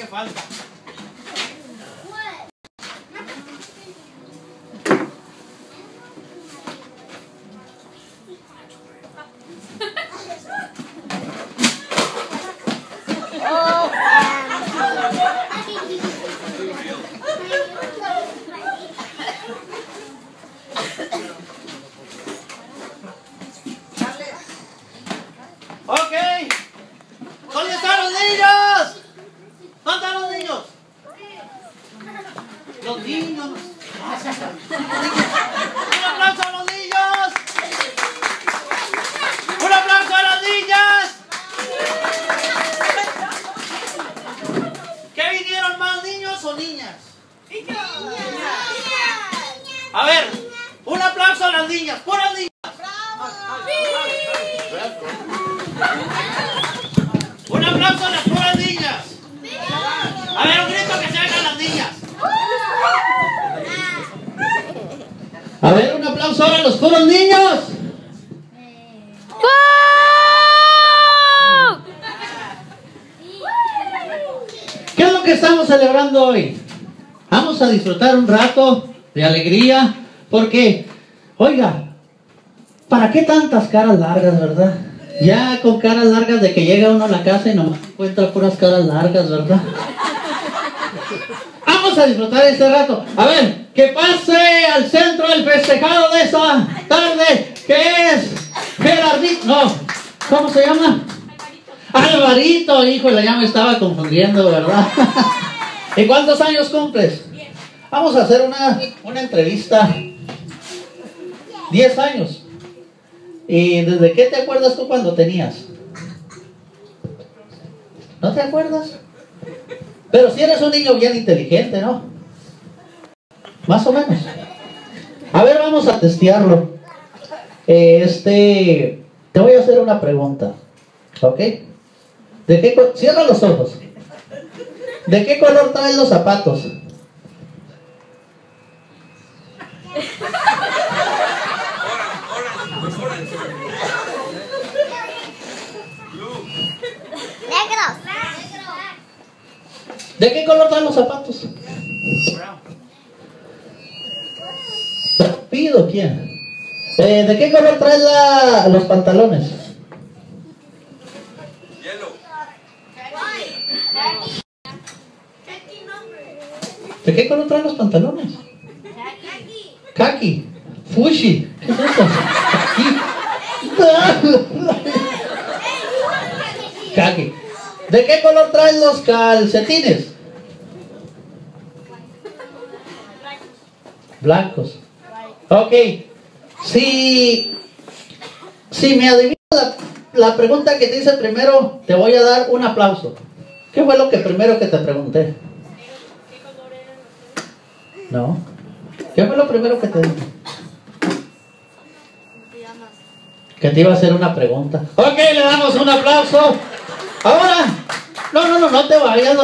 falta. Ok. ¿Dónde están los niños? ¿Dónde están los niños? Los niños. Un aplauso a los niños. Un aplauso a las niñas. ¿Qué vinieron más, niños o niñas? A ver, un aplauso a las niñas. ¡Puras niñas! Un aplauso a las puras niñas. A ver, un grito que se hagan las niñas. A ver, un aplauso ahora a los puros niños. ¿Qué es lo que estamos celebrando hoy? Vamos a disfrutar un rato de alegría, porque, oiga, ¿para qué tantas caras largas, verdad? Ya con caras largas de que llega uno a la casa y nomás encuentra puras caras largas, ¿verdad? Vamos a disfrutar este rato. A ver, que pase al centro del festejado de esta tarde, que es Gerardito, no, ¿cómo se llama? Alvarito, híjole, ya me estaba confundiendo, ¿verdad? ¿Y cuántos años cumples? Vamos a hacer una entrevista. 10 años. ¿Y desde qué te acuerdas tú cuando tenías? ¿No te acuerdas? Pero si eres un niño bien inteligente, ¿no? Más o menos. A ver, vamos a testearlo. Te voy a hacer una pregunta. ¿Ok? Cierra los ojos. ¿De qué color traen los zapatos? ¿De qué color traen los zapatos? ¿Pido quién? ¿De qué color traen los pantalones? ¿De qué color traen los pantalones? Kaki. Fushi. ¿Qué es eso? Kaki. ¿De qué color traen los calcetines? Blancos. Ok. Si me adivinas la pregunta que te hice primero, te voy a dar un aplauso. ¿Qué fue lo primero que te pregunté? No. ¿Qué fue lo primero que te dije? Que te iba a hacer una pregunta. Ok, le damos un aplauso. Ahora, no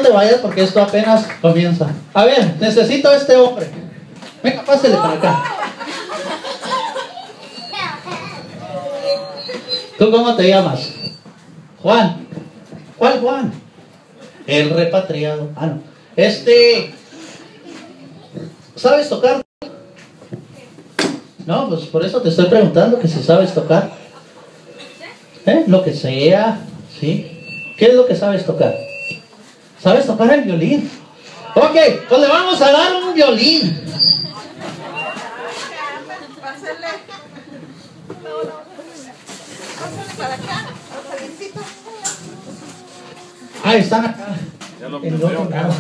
te vayas porque esto apenas comienza. A ver, necesito a este hombre. Venga, pásele para acá. ¿Tú cómo te llamas? Juan. ¿Cuál Juan? El repatriado. Ah, no. ¿Sabes tocar? No, pues por eso te estoy preguntando que si sabes tocar. Lo que sea, ¿sí? ¿Qué es lo que sabes tocar? ¿Sabes tocar el violín? Ok, pues le vamos a dar un violín. Ah, están acá. En el otro lado.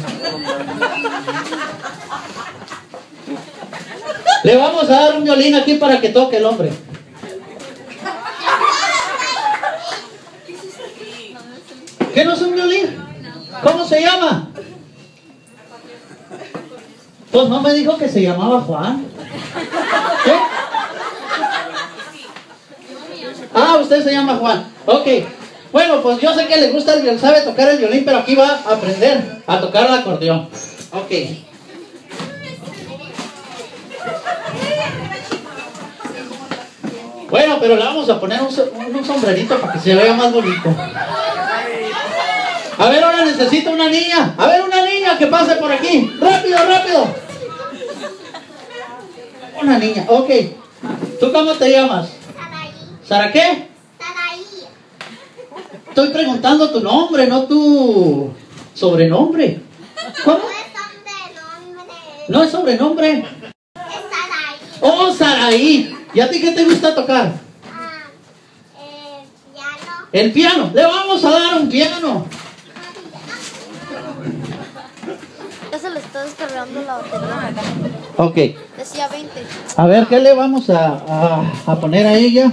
Le vamos a dar un violín aquí para que toque el hombre. ¿Qué no es un violín? ¿Cómo se llama? Pues no me dijo que se llamaba Juan. ¿Qué? Ah, usted se llama Juan. Ok. Bueno, pues yo sé que le gusta el violín, sabe tocar el violín, pero aquí va a aprender a tocar el acordeón. Ok. Bueno, pero le vamos a poner un sombrerito para que se vea más bonito. A ver, ahora necesito una niña. A ver, una niña que pase por aquí. Rápido, rápido. Una niña, ok. ¿Tú cómo te llamas? Saraí. ¿Sara qué? Saraí. Estoy preguntando tu nombre, no tu sobrenombre. ¿Cómo? No es sobrenombre. ¿No es sobrenombre? Es Saraí. Oh, Saraí. ¿Y a ti qué te gusta tocar? Piano. El piano. Le vamos a dar un piano. Ya se le está descargando la batería. Ok. Decía 20. A ver, ¿qué le vamos a poner a ella?